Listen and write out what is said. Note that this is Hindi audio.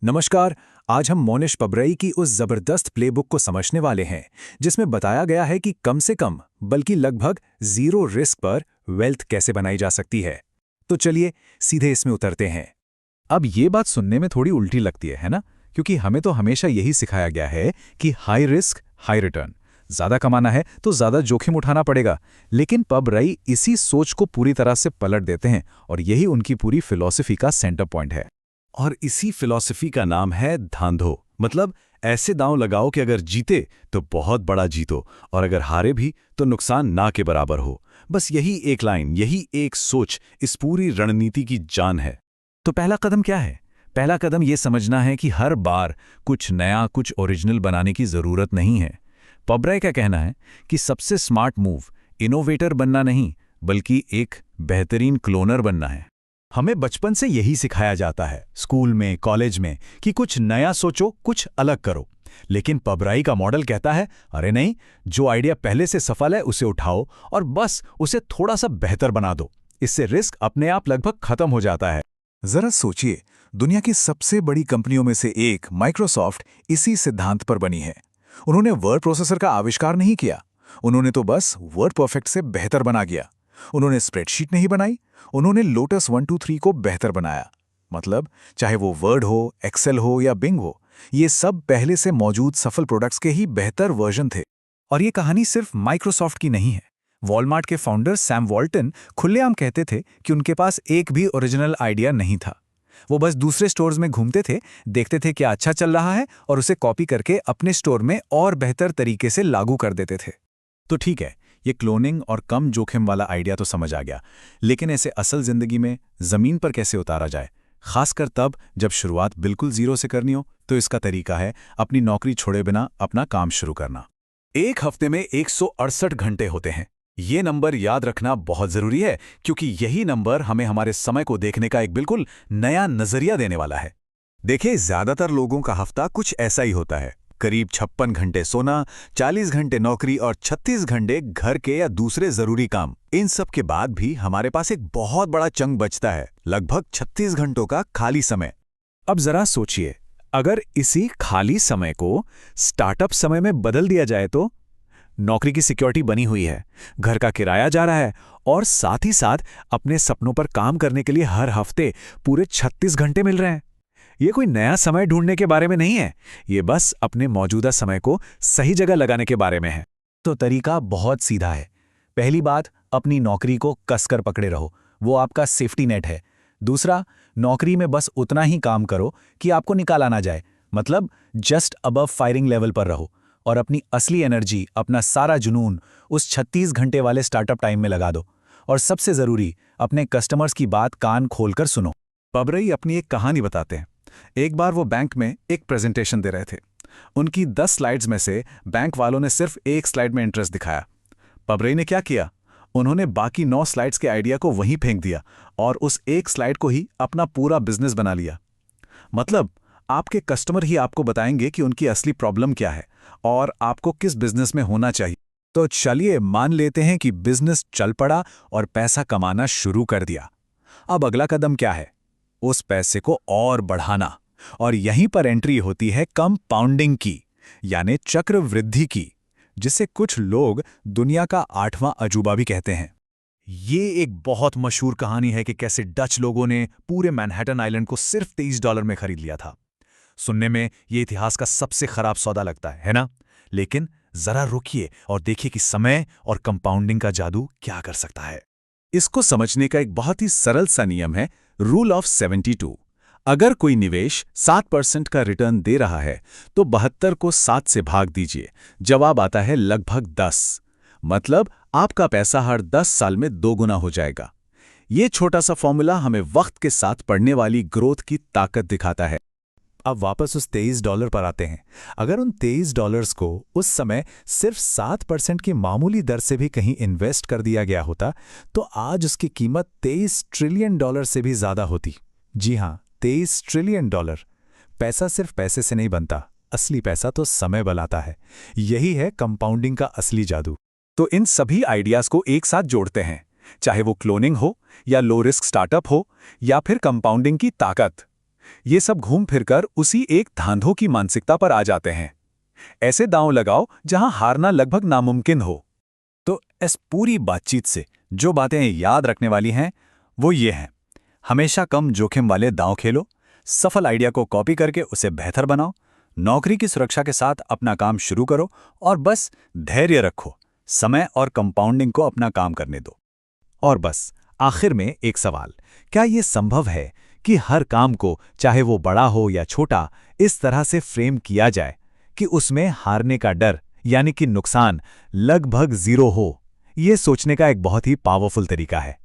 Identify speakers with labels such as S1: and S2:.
S1: नमस्कार। आज हम मोनिश पबरई की उस जबरदस्त प्लेबुक को समझने वाले हैं जिसमें बताया गया है कि कम से कम बल्कि लगभग जीरो रिस्क पर वेल्थ कैसे बनाई जा सकती है। तो चलिए सीधे इसमें उतरते हैं।
S2: अब ये बात सुनने में थोड़ी उल्टी लगती है ना? क्योंकि हमें तो हमेशा यही सिखाया गया है कि हाई रिस्क हाई रिटर्न, ज्यादा कमाना है तो ज्यादा जोखिम उठाना पड़ेगा। लेकिन पबरई इसी सोच को पूरी तरह से पलट देते हैं और यही उनकी पूरी फिलॉसफी का सेंटर पॉइंट है।
S3: और इसी फिलॉसफी का नाम है धांधो। मतलब ऐसे दांव लगाओ कि अगर जीते तो बहुत बड़ा जीतो और अगर हारे भी तो नुकसान ना के बराबर हो। बस यही एक लाइन, यही एक सोच इस पूरी रणनीति की जान है।
S2: तो पहला कदम क्या है? पहला कदम ये समझना है कि हर बार कुछ नया, कुछ ओरिजिनल बनाने की जरूरत नहीं है। पबरई का कहना है कि सबसे स्मार्ट मूव इनोवेटर बनना नहीं, बल्कि एक बेहतरीन क्लोनर बनना है। हमें बचपन से यही सिखाया जाता है, स्कूल में, कॉलेज में, कि कुछ नया सोचो, कुछ अलग करो। लेकिन पबरई का मॉडल कहता है, अरे नहीं, जो आइडिया पहले से सफल है उसे उठाओ और बस उसे थोड़ा सा बेहतर बना दो। इससे रिस्क अपने आप लगभग खत्म हो जाता है।
S1: जरा सोचिए, दुनिया की सबसे बड़ी कंपनियों में से एक माइक्रोसॉफ्ट इसी सिद्धांत पर बनी है। उन्होंने वर्ड प्रोसेसर का आविष्कार नहीं किया, उन्होंने तो बस वर्ड परफेक्ट से बेहतर बना गया। उन्होंने स्प्रेडशीट नहीं बनाई, उन्होंने लोटस 123 को बेहतर बनाया। मतलब चाहे वो वर्ड हो, एक्सेल हो या बिंग हो, ये सब पहले से मौजूद सफल प्रोडक्ट्स के ही बेहतर वर्जन थे। और ये कहानी सिर्फ माइक्रोसॉफ्ट की नहीं है। वॉलमार्ट के फाउंडर सैम वॉल्टन खुलेआम कहते थे कि उनके पास एक भी ओरिजिनल आइडिया नहीं था। वो बस दूसरे स्टोर्स में घूमते थे, देखते थे क्या अच्छा चल रहा है और उसे कॉपी करके अपने स्टोर में और बेहतर तरीके से लागू कर देते थे।
S2: तो ठीक है, ये क्लोनिंग और कम जोखिम वाला आइडिया तो समझ आ गया, लेकिन ऐसे असल जिंदगी में जमीन पर कैसे उतारा जाए, खासकर तब जब शुरुआत बिल्कुल जीरो से करनी हो? तो इसका तरीका है अपनी नौकरी छोड़े बिना अपना काम शुरू करना।
S3: एक हफ्ते में 168 घंटे होते हैं। ये नंबर याद रखना बहुत जरूरी है, क्योंकि यही नंबर हमें हमारे समय को देखने का एक बिल्कुल नया नजरिया देने वाला है। देखिए, ज्यादातर लोगों का हफ्ता कुछ ऐसा ही होता है। करीब 56 घंटे सोना, 40 घंटे नौकरी और 36 घंटे घर के या दूसरे जरूरी काम। इन सब के बाद भी हमारे पास एक बहुत बड़ा चंक बचता है, लगभग 36 घंटों का खाली समय।
S2: अब जरा सोचिए, अगर इसी खाली समय को स्टार्टअप समय में बदल दिया जाए तो? नौकरी की सिक्योरिटी बनी हुई है, घर का किराया जा रहा है और साथ ही साथ अपने सपनों पर काम करने के लिए हर हफ्ते पूरे 36 घंटे मिल रहे हैं। ये कोई नया समय ढूंढने के बारे में नहीं है, ये बस अपने मौजूदा समय को सही जगह लगाने के बारे में है।
S1: तो तरीका बहुत सीधा है। पहली बात, अपनी नौकरी को कसकर पकड़े रहो, वो आपका सेफ्टी नेट है। दूसरा, नौकरी में बस उतना ही काम करो कि आपको निकाला ना जाए, मतलब जस्ट अबव फायरिंग लेवल पर रहो और अपनी असली एनर्जी, अपना सारा जुनून उस 36 घंटे वाले स्टार्टअप टाइम में लगा दो। और सबसे जरूरी, अपने कस्टमर्स की बात कान खोलकर सुनो।
S3: पबरई अपनी एक कहानी बताते हैं। एक बार वो बैंक में एक प्रेजेंटेशन दे रहे थे। उनकी 10 स्लाइड्स में से बैंक वालों ने सिर्फ एक स्लाइड में इंटरेस्ट दिखाया। पबरई ने क्या किया? उन्होंने बाकी 9 स्लाइड्स के आइडिया को वहीं फेंक दिया और उस एक स्लाइड को ही अपना पूरा बिजनेस बना लिया। मतलब आपके कस्टमर ही आपको बताएंगे कि उनकी असली प्रॉब्लम क्या है और आपको किस बिजनेस में होना चाहिए।
S1: तो चलिए मान लेते हैं कि बिजनेस चल पड़ा और पैसा कमाना शुरू कर दिया। अब अगला कदम क्या है? उस पैसे को और बढ़ाना। और यहीं पर एंट्री होती है कंपाउंडिंग की, यानी चक्रवृद्धि की, जिसे कुछ लोग दुनिया का 8वां अजूबा भी कहते हैं।
S2: ये एक बहुत मशहूर कहानी है कि कैसे डच लोगों ने पूरे मैनहट्टन आइलैंड को सिर्फ $23 में खरीद लिया था। सुनने में ये इतिहास का सबसे खराब सौदा लगता है ना? लेकिन जरा रुकिए और देखिए कि समय और कंपाउंडिंग का जादू क्या कर सकता है।
S3: इसको समझने का एक बहुत ही सरल सा नियम है, रूल ऑफ 72। अगर कोई निवेश 7% का रिटर्न दे रहा है तो 72 को 7 से भाग दीजिए, जवाब आता है लगभग 10। मतलब आपका पैसा हर 10 साल में 2 गुना हो जाएगा। ये छोटा सा फॉर्मूला हमें वक्त के साथ बढ़ने वाली ग्रोथ की ताकत दिखाता है।
S2: अब वापस उस $23 पर आते हैं। अगर उन $23 को उस समय सिर्फ 7% की मामूली दर से भी कहीं इन्वेस्ट कर दिया गया होता तो आज उसकी कीमत $23 ट्रिलियन से भी ज्यादा होती। जी हाँ, $23 ट्रिलियन। पैसा सिर्फ पैसे से नहीं बनता, असली पैसा तो समय बनाता है। यही है कंपाउंडिंग का असली जादू।
S1: तो इन सभी आइडियाज को एक साथ जोड़ते हैं, चाहे वो क्लोनिंग हो या लो रिस्क स्टार्टअप हो या फिर कंपाउंडिंग की ताकत।
S3: ये सब घूम फिरकर उसी एक धांधों की मानसिकता पर आ जाते हैं। ऐसे दांव लगाओ जहां हारना लगभग नामुमकिन हो। तो इस पूरी बातचीत से जो बातें याद रखने वाली हैं वो ये हैं। हमेशा कम जोखिम वाले दांव खेलो, सफल आइडिया को कॉपी करके उसे बेहतर बनाओ, नौकरी की सुरक्षा के साथ अपना काम शुरू करो और बस धैर्य रखो, समय और कंपाउंडिंग को अपना काम करने दो। और बस आखिर में एक सवाल, क्या ये संभव है कि हर काम को, चाहे वो बड़ा हो या छोटा, इस तरह से फ्रेम किया जाए कि उसमें हारने का डर यानी कि नुकसान लगभग जीरो हो? ये सोचने का एक बहुत ही पावरफुल तरीका है।